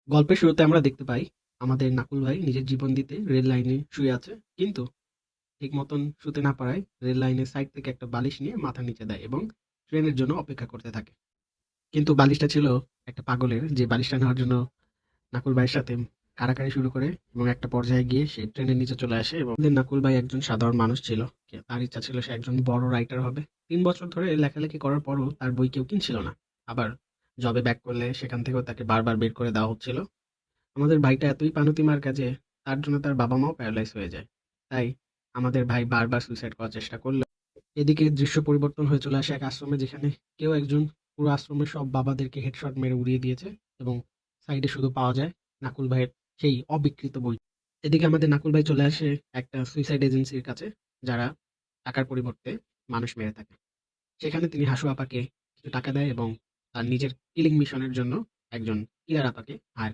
গল্পের শুরুতে আমরা দেখতে পাই আমাদের নাকুল ভাই নিজের জীবন দিতে রেল লাইনে শুয়ে আছে, কিন্তু ঠিক মতন শুতে না পারায় রেল লাইনের সাইড থেকে একটা বালিশ নিয়ে মাথার নিচে দেয় এবং ট্রেনের জন্য অপেক্ষা করতে থাকে। কিন্তু বালিশটা ছিল একটা পাগলের, যে বালিশটা নেওয়ার জন্য নাকুল ভাইয়ের সাথে কাড়াকাড়ি শুরু করে এবং একটা পর্যায়ে গিয়ে সে ট্রেনের নিচে চলে আসে। এবং আমাদের নাকুল ভাই একজন সাধারণ মানুষ ছিল, তার ইচ্ছা ছিল সে একজন বড় রাইটার হবে। 3 বছর ধরে লেখালেখি করার পরও তার বই কেউ কিনছিল না। আবার জবে ব্যাক করলে সেখান থেকেও তাকে বারবার বের করে দেওয়া হচ্ছিল। আমাদের ভাইটা এতই পানতি মার্কা যে তার জন্য তার বাবা-মাও প্যারালাইজ হয়ে যায়। তাই আমাদের ভাই বারবার সুইসাইড করার চেষ্টা করলেও এদিকে দৃশ্য পরিবর্তন হয়ে চলে আসে এক আশ্রমে, যেখানে কেউ একজন পুরো আশ্রমের সব বাবাদেরকে হেডশট মেরে উড়িয়ে দিয়েছে এবং সাইডে শুধু পাওয়া যায় নাকুল ভাইয়ের সেই অবিকৃত বই। এদিকে আমাদের নাকুল ভাই চলে আসে একটা সুইসাইড এজেন্সির কাছে, যারা টাকার পরিবর্তে মানুষ মেরে থাকে। সেখানে তিনি হাসু আপাকে কিছু টাকা দেয় এবং তার নিজের কিলিং মিশনের জন্য একজন কিলার আপাকে হায়ার